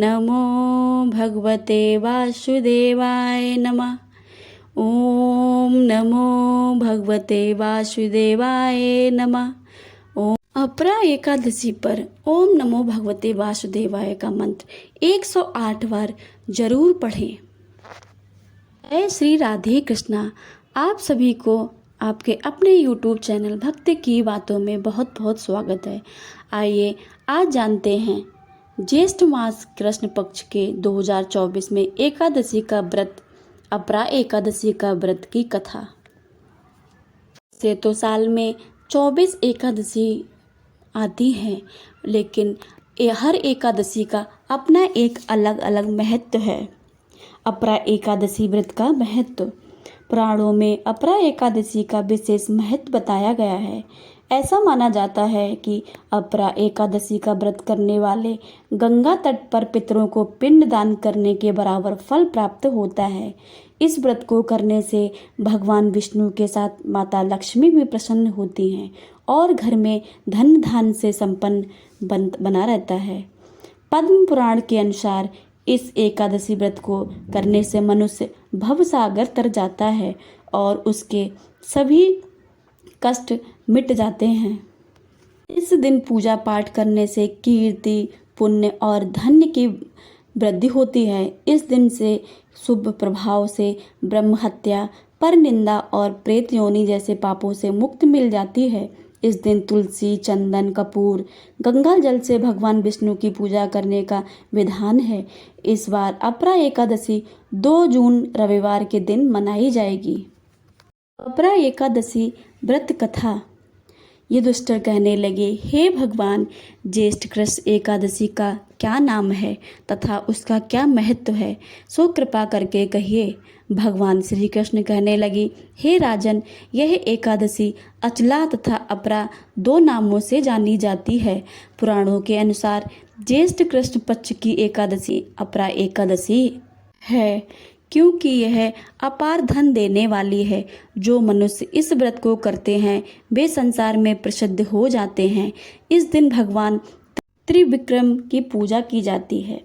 नमो भगवते वासुदेवाय नमः। ओम नमो भगवते वासुदेवाय नमः। ओम अपरा एकादशी पर ओम नमो भगवते वासुदेवाय का मंत्र 108 बार जरूर पढ़ें। जय श्री राधे कृष्णा। आप सभी को आपके अपने YouTube चैनल भक्ति की बातों में बहुत बहुत स्वागत है। आइए आज जानते हैं ज्येष्ठ मास कृष्ण पक्ष के 2024 में एकादशी का व्रत, अपरा एकादशी का व्रत की कथा। से तो साल में 24 एकादशी आती हैं, लेकिन हर एकादशी का अपना एक अलग अलग महत्व है। अपरा एकादशी व्रत का महत्व। पुराणों में अपरा एकादशी का विशेष महत्व बताया गया है। ऐसा माना जाता है कि अपरा एकादशी का व्रत करने वाले गंगा तट पर पितरों को पिंड दान करने के बराबर फल प्राप्त होता है। इस व्रत को करने से भगवान विष्णु के साथ माता लक्ष्मी भी प्रसन्न होती हैं और घर में धन धान से संपन्न बना रहता है। पद्म पुराण के अनुसार इस एकादशी व्रत को करने से मनुष्य भवसागर तर जाता है और उसके सभी कष्ट मिट जाते हैं। इस दिन पूजा पाठ करने से कीर्ति, पुण्य और धन्य की वृद्धि होती है। इस दिन से शुभ प्रभाव से ब्रह्म हत्या, पर निंदा और प्रेत योनि जैसे पापों से मुक्ति मिल जाती है। इस दिन तुलसी, चंदन, कपूर, गंगा जल से भगवान विष्णु की पूजा करने का विधान है। इस बार अपरा एकादशी 2 जून रविवार के दिन मनाई जाएगी। अपरा एकादशी व्रत कथा। युधिष्ठिर कहने लगे, हे भगवान, ज्येष्ठ कृष्ण एकादशी का क्या नाम है तथा उसका क्या महत्व है, सो कृपा करके कहिए। भगवान श्री कृष्ण कहने लगे, हे राजन, यह एकादशी अचला तथा अपरा 2 नामों से जानी जाती है। पुराणों के अनुसार ज्येष्ठ कृष्ण पक्ष की एकादशी अपरा एकादशी है, क्योंकि यह अपार धन देने वाली है। जो मनुष्य इस व्रत को करते हैं वे संसार में प्रसिद्ध हो जाते हैं। इस दिन भगवान त्रिविक्रम की पूजा की जाती है।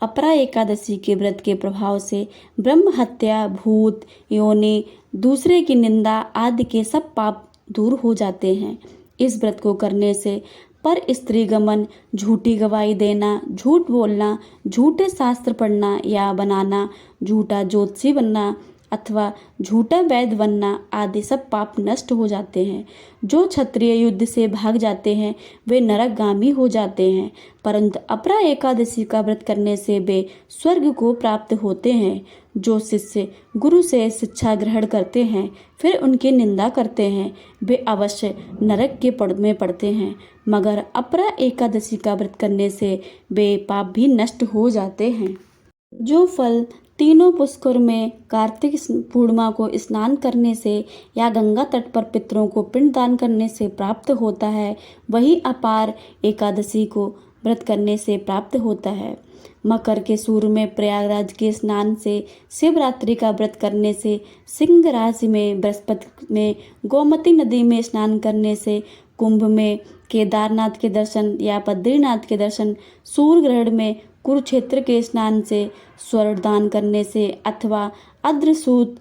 अपरा एकादशी के व्रत के प्रभाव से ब्रह्म हत्या, भूत योनि, दूसरे की निंदा आदि के सब पाप दूर हो जाते हैं। इस व्रत को करने से पर स्त्री गमन, झूठी गवाही देना, झूठ बोलना, झूठे शास्त्र पढ़ना या बनाना, झूठा ज्योतिषी बनना अथवा झूठा वैद्य बनना आदि सब पाप नष्ट हो जाते हैं। जो क्षत्रिय युद्ध से भाग जाते हैं वे नरकगामी हो जाते हैं, परंतु अपरा एकादशी का व्रत करने से वे स्वर्ग को प्राप्त होते हैं। जो शिष्य गुरु से शिक्षा ग्रहण करते हैं फिर उनकी निंदा करते हैं वे अवश्य नरक के पड़ में पड़ते हैं, मगर अपरा एकादशी का व्रत करने से वे पाप भी नष्ट हो जाते हैं। जो फल तीनों पुष्कर में कार्तिक पूर्णिमा को स्नान करने से या गंगा तट पर पितरों को पिंड दान करने से प्राप्त होता है, वही अपार एकादशी को व्रत करने से प्राप्त होता है। मकर के सूर्य में प्रयागराज के स्नान से, शिवरात्रि का व्रत करने से, सिंह राशि में बृहस्पति में गोमती नदी में स्नान करने से, कुंभ में केदारनाथ के दर्शन या बद्रीनाथ के दर्शन, सूर्य ग्रहण में कुरुक्षेत्र के स्नान से, स्वर्ण दान करने से अथवा अद्रसूत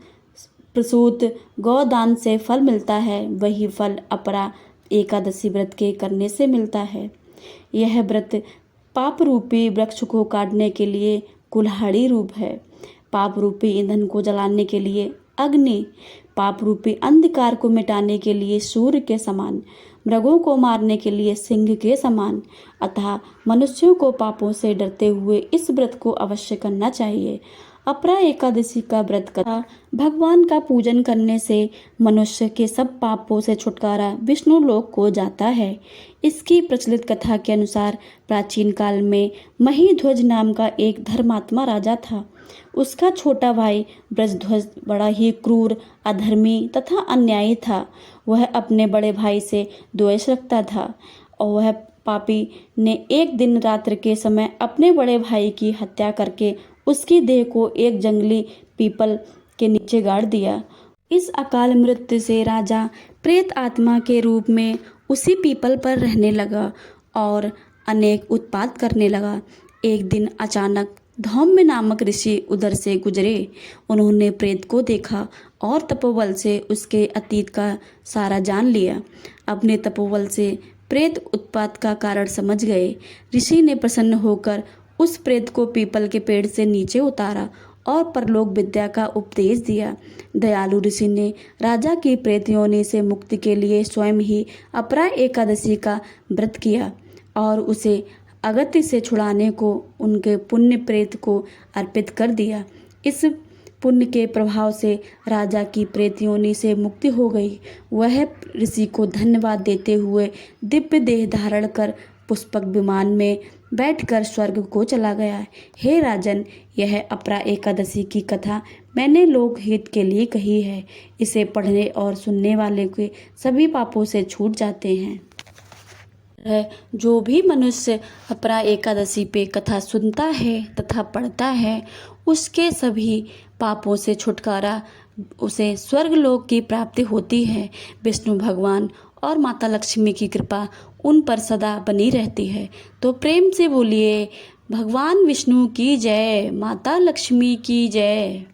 प्रसूत गौदान से फल मिलता है, वही फल अपरा एकादशी व्रत के करने से मिलता है। यह व्रत पाप रूपी वृक्ष को काटने के लिए कुल्हाड़ी रूप है, पाप रूपी ईंधन को जलाने के लिए अग्नि, पाप रूपी अंधकार को मिटाने के लिए सूर्य के समान, मृगों को मारने के लिए सिंह के समान। अतः मनुष्यों को पापों से डरते हुए इस व्रत को अवश्य करना चाहिए। अपरा एकादशी का व्रत कथा। भगवान का पूजन करने से मनुष्य के सब पापों से छुटकारा विष्णु लोक को जाता है। इसकी प्रचलित कथा के अनुसार प्राचीन काल में महीध्वज नाम का एक धर्मात्मा राजा था। उसका छोटा भाई ब्रजध्वज बड़ा ही क्रूर, अधर्मी तथा अन्यायी था। वह अपने बड़े भाई से द्वेष रखता था और वह पापी ने एक दिन रात्र के समय अपने बड़े भाई की हत्या करके उसकी देह को एक जंगली पीपल के नीचे गाड़ दिया। इस अकाल मृत्यु से राजा प्रेत आत्मा के रूप में उसी पीपल पर रहने लगा और अनेक उत्पात करने लगा। एक दिन अचानक धौम्य नामक ऋषि उधर से गुजरे। उन्होंने प्रेत को देखा और तपोबल से उसके अतीत का सारा जान लिया। अपने तपोबल से प्रेत उत्पात का कारण समझ गए। ऋषि ने प्रसन्न होकर उस प्रेत को पीपल के पेड़ से नीचे उतारा और परलोक विद्या का उपदेश दिया। दयालु ऋषि ने राजा की प्रेत योनि से मुक्ति के लिए स्वयं ही अपरा एकादशी का व्रत किया और उसे अगत्य से छुड़ाने को उनके पुण्य प्रेत को अर्पित कर दिया। इस पुण्य के प्रभाव से राजा की प्रेत योनि से मुक्ति हो गई। वह ऋषि को धन्यवाद देते हुए दिव्य देह धारण कर पुष्पक विमान में बैठकर स्वर्ग को चला गया। हे राजन, यह अपरा एकादशी की कथा मैंने लोकहित के लिए कही है। इसे पढ़ने और सुनने वाले के सभी पापों से छूट जाते हैं। जो भी मनुष्य अपरा एकादशी पे कथा सुनता है तथा पढ़ता है, उसके सभी पापों से छुटकारा, उसे स्वर्गलोक की प्राप्ति होती है। विष्णु भगवान और माता लक्ष्मी की कृपा उन पर सदा बनी रहती है। तो प्रेम से बोलिए भगवान विष्णु की जय, माता लक्ष्मी की जय।